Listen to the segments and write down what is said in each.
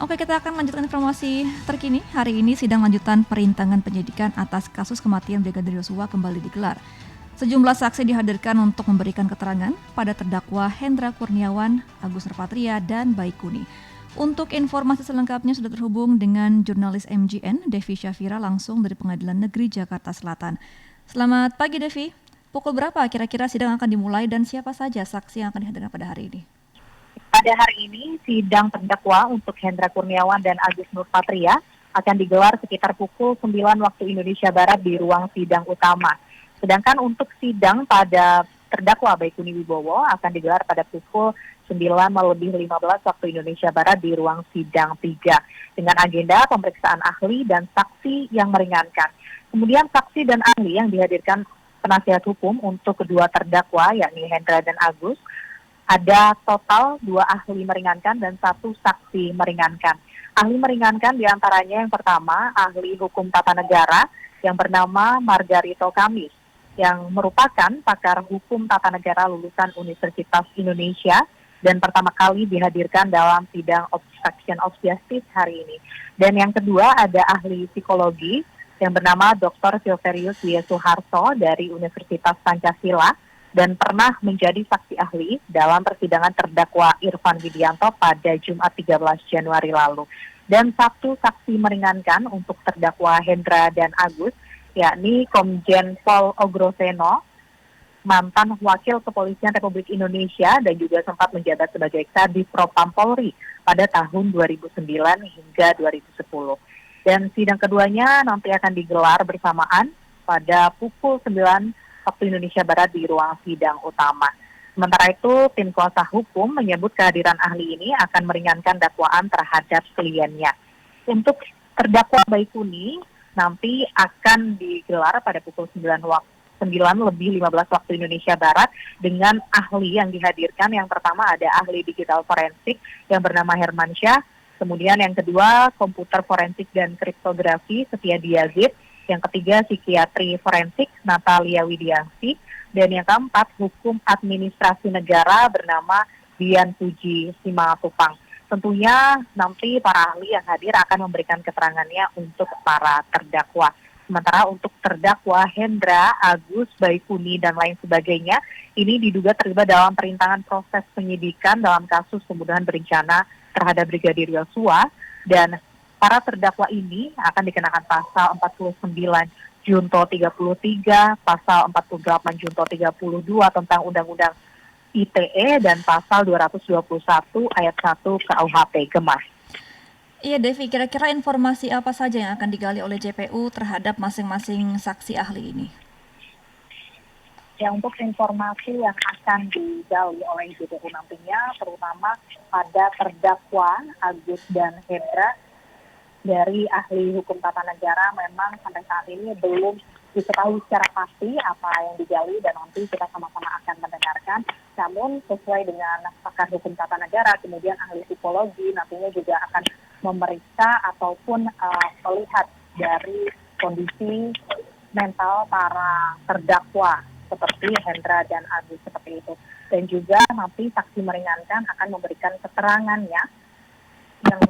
Oke, kita akan lanjutkan informasi terkini. Hari ini sidang lanjutan perintangan penyidikan atas kasus kematian Brigadir Yosua kembali digelar. Sejumlah saksi dihadirkan untuk memberikan keterangan pada terdakwa Hendra Kurniawan, Agus Nurpatria, dan Baikuni. Untuk informasi selengkapnya sudah terhubung dengan jurnalis MGN, Devi Syafira, langsung dari Pengadilan Negeri Jakarta Selatan. Selamat pagi, Devi. Pukul berapa kira-kira sidang akan dimulai dan siapa saja saksi yang akan dihadirkan pada hari ini? Pada hari ini, sidang terdakwa untuk Hendra Kurniawan dan Agus Nurpatria akan digelar sekitar pukul 9 waktu Indonesia Barat di ruang sidang utama. Sedangkan untuk sidang pada terdakwa Baikuni Wibowo akan digelar pada pukul 9:15 waktu Indonesia Barat di ruang sidang 3 dengan agenda pemeriksaan ahli dan saksi yang meringankan. Kemudian saksi dan ahli yang dihadirkan penasihat hukum untuk kedua terdakwa yakni Hendra dan Agus. Ada total 2 ahli meringankan dan 1 saksi meringankan. Ahli meringankan diantaranya yang pertama, ahli hukum tata negara yang bernama Margarito Kamis, yang merupakan pakar hukum tata negara lulusan Universitas Indonesia dan pertama kali dihadirkan dalam sidang obstruction of justice hari ini. Dan yang kedua ada ahli psikologi yang bernama Dr. Silverius Wiesuharto dari Universitas Pancasila, dan pernah menjadi saksi ahli dalam persidangan terdakwa Irfan Widianto pada Jumat 13 Januari lalu. Dan 1 saksi meringankan untuk terdakwa Hendra dan Agus, yakni Komjen Pol Ogroseno, mantan Wakil Kepolisian Republik Indonesia dan juga sempat menjabat sebagai Kadif Propam Polri pada tahun 2009 hingga 2010. Dan sidang keduanya nanti akan digelar bersamaan pada pukul 9 waktu Indonesia Barat di ruang sidang utama. Sementara itu, tim kuasa hukum menyebut kehadiran ahli ini akan meringankan dakwaan terhadap kliennya. Untuk terdakwa Baikuni nanti akan digelar pada pukul 9:15 waktu Indonesia Barat dengan ahli yang dihadirkan. Yang pertama ada ahli digital forensik yang bernama Hermansyah, kemudian yang kedua komputer forensik dan kriptografi Setiadi Yazid, yang ketiga psikiatri forensik Natalia Widianti, dan yang keempat hukum administrasi negara bernama Dian Puji Simatupang. Tentunya nanti para ahli yang hadir akan memberikan keterangannya untuk para terdakwa. Sementara untuk terdakwa Hendra, Agus, Baikuni, dan lain sebagainya, ini diduga terlibat dalam perintangan proses penyidikan dalam kasus pembunuhan berencana terhadap Brigadir Yosua, dan para terdakwa ini akan dikenakan pasal 49 Junto 33, pasal 48 Junto 32 tentang Undang-Undang ITE, dan pasal 221 ayat 1 KUHP Gemas. Iya, Devi, kira-kira informasi apa saja yang akan digali oleh JPU terhadap masing-masing saksi ahli ini? Ya, untuk informasi yang akan digali oleh JPU nantinya, terutama pada terdakwa Agus dan Hendra, dari ahli hukum tata negara memang sampai saat ini belum diketahui secara pasti apa yang digali, dan nanti kita sama-sama akan mendengarkan. Namun sesuai dengan pakar hukum tata negara, kemudian ahli psikologi nantinya juga akan memeriksa ataupun melihat dari kondisi mental para terdakwa seperti Hendra dan Agus seperti itu. Dan juga nanti saksi meringankan akan memberikan keterangannya yang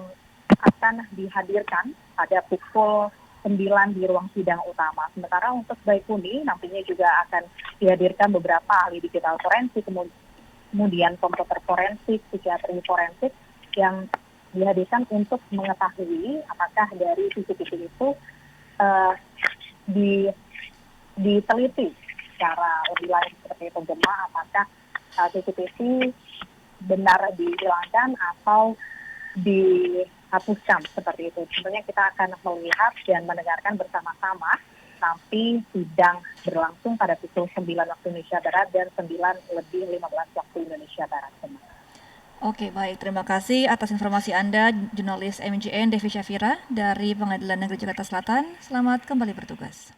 akan dihadirkan pada pukul 9 di ruang sidang utama. Sementara untuk Baikuni nantinya juga akan dihadirkan beberapa ahli digital forensik, kemudian komputer forensik, psikiatri forensik yang dihadirkan untuk mengetahui apakah dari CCTV itu diteliti secara lebih lanjut seperti itu, apakah CCTV benar dihilangkan atau dihapuskan seperti itu. Tentunya kita akan melihat dan mendengarkan bersama-sama nanti sidang berlangsung pada pukul 9 waktu Indonesia Barat dan 9:15 waktu Indonesia Barat. Oke, baik. Terima kasih atas informasi Anda, jurnalis MGN Devi Syafira dari Pengadilan Negeri Jakarta Selatan. Selamat kembali bertugas.